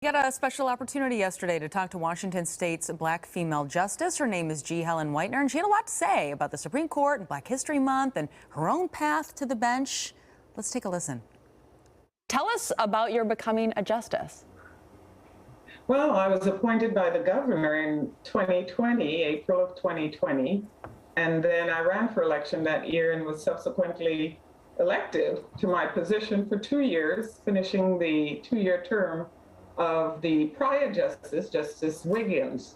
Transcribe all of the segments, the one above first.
We got a special opportunity yesterday to talk to Washington State's black female justice. Her name is G. Helen Whitener, and she had a lot to say about the Supreme Court and Black History Month and her own path to the bench. Let's take a listen. Tell us about your becoming a justice. Well, I was appointed by the governor in 2020, April of 2020, and then I ran for election that year and was subsequently elected to my position for 2 years, finishing the 2-year term of the prior justice, Justice Wiggins.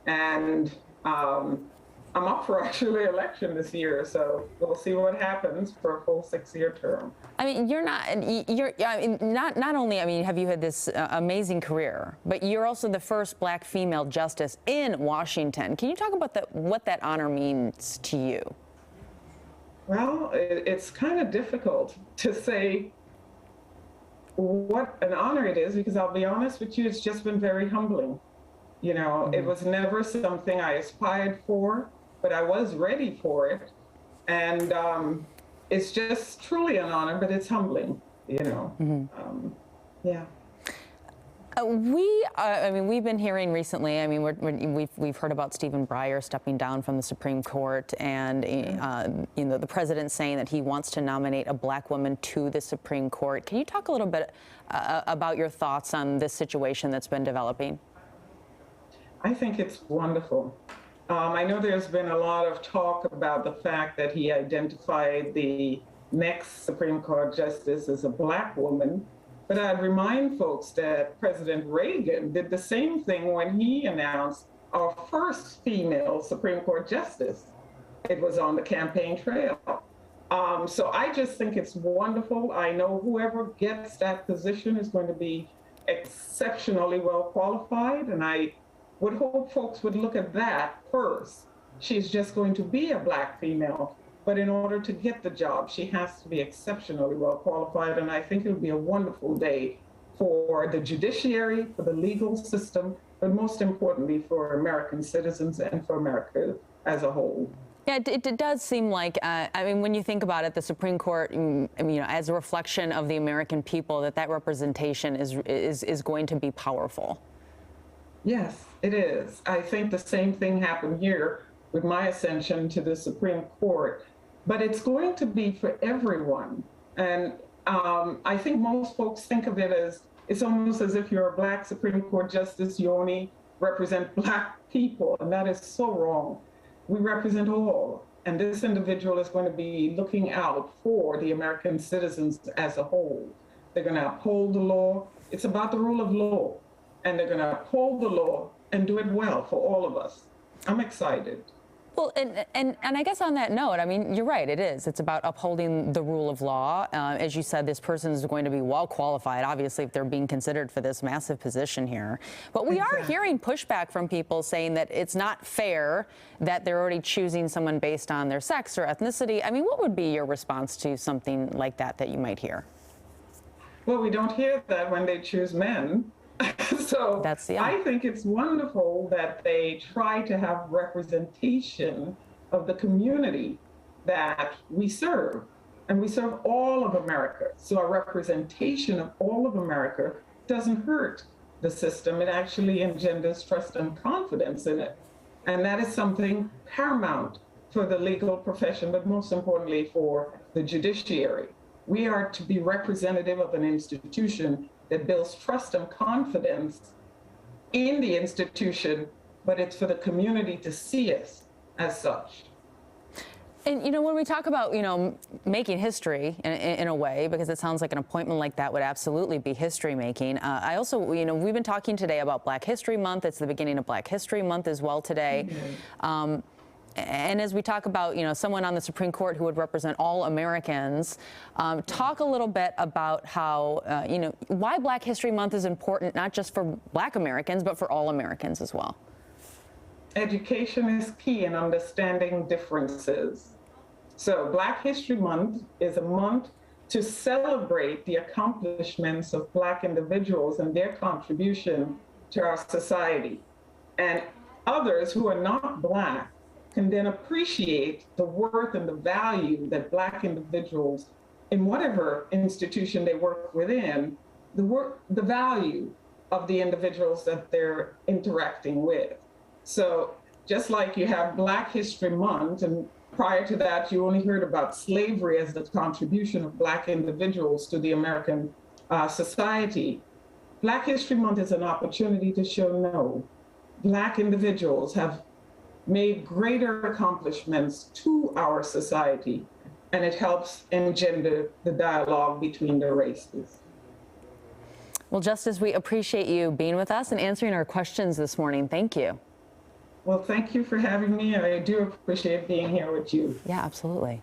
And I'm up for actually election this year, so we'll see what happens for a full 6-year term. I mean, not only have you had this amazing career, but you're also the first black female justice in Washington. Can you talk about what that honor means to you? Well, it's kind of difficult to say what an honor it is, because I'll be honest with you, it's just been very humbling. You know, It was never something I aspired for, but I was ready for it. And it's just truly an honor, but it's humbling, you know. Yeah. We've been hearing recently. I mean, we've heard about Stephen Breyer stepping down from the Supreme Court, and the president saying that he wants to nominate a black woman to the Supreme Court. Can you talk a little bit about your thoughts on this situation that's been developing? I think it's wonderful. I know there's been a lot of talk about the fact that he identified the next Supreme Court justice as a black woman. But I'd remind folks that President Reagan did the same thing when he announced our first female Supreme Court justice. It was on the campaign trail. So I just think it's wonderful. I know whoever gets that position is going to be exceptionally well qualified, and I would hope folks would look at that first. She's just going to be a black female, but in order to get the job, she has to be exceptionally well qualified. And I think it'll be a wonderful day for the judiciary, for the legal system, but most importantly for American citizens and for America as a whole. Yeah, it does seem like, when you think about it, the Supreme Court, as a reflection of the American people, that representation is going to be powerful. Yes, it is. I think the same thing happened here with my ascension to the Supreme Court. But it's going to be for everyone. And I think most folks think of it as, it's almost as if you're a black Supreme Court justice, you only represent black people, and that is so wrong. We represent all, and this individual is going to be looking out for the American citizens as a whole. They're going to uphold the law. It's about the rule of law, and they're going to uphold the law and do it well for all of us. I'm excited. Well, and I guess on that note, I mean, you're right, it is. It's about upholding the rule of law. As you said, this person is going to be well qualified, obviously, if they're being considered for this massive position here. But we are hearing pushback from people saying that it's not fair that they're already choosing someone based on their sex or ethnicity. I mean, what would be your response to something like that you might hear? Well, we don't hear that when they choose men. So I think it's wonderful that they try to have representation of the community that we serve. And we serve all of America. So a representation of all of America doesn't hurt the system. It actually engenders trust and confidence in it. And that is something paramount for the legal profession, but most importantly for the judiciary. We are to be representative of an institution that builds trust and confidence in the institution, but it's for the community to see us as such. And, when we talk about, making history in a way, because it sounds like an appointment like that would absolutely be history making. I also, we've been talking today about Black History Month. It's the beginning of Black History Month as well today. And as we talk about, someone on the Supreme Court who would represent all Americans, talk a little bit about how, why Black History Month is important, not just for Black Americans, but for all Americans as well. Education is key in understanding differences. So Black History Month is a month to celebrate the accomplishments of Black individuals and their contribution to our society. And others who are not Black can then appreciate the worth and the value that Black individuals in whatever institution they work within, the value of the individuals that they're interacting with. So just like you have Black History Month, and prior to that, you only heard about slavery as the contribution of Black individuals to the American society. Black History Month is an opportunity to show no, Black individuals have made greater accomplishments to our society, and it helps engender the dialogue between the races. Well, Justice, we appreciate you being with us and answering our questions this morning. Thank you. Well, thank you for having me. I do appreciate being here with you. Yeah, absolutely.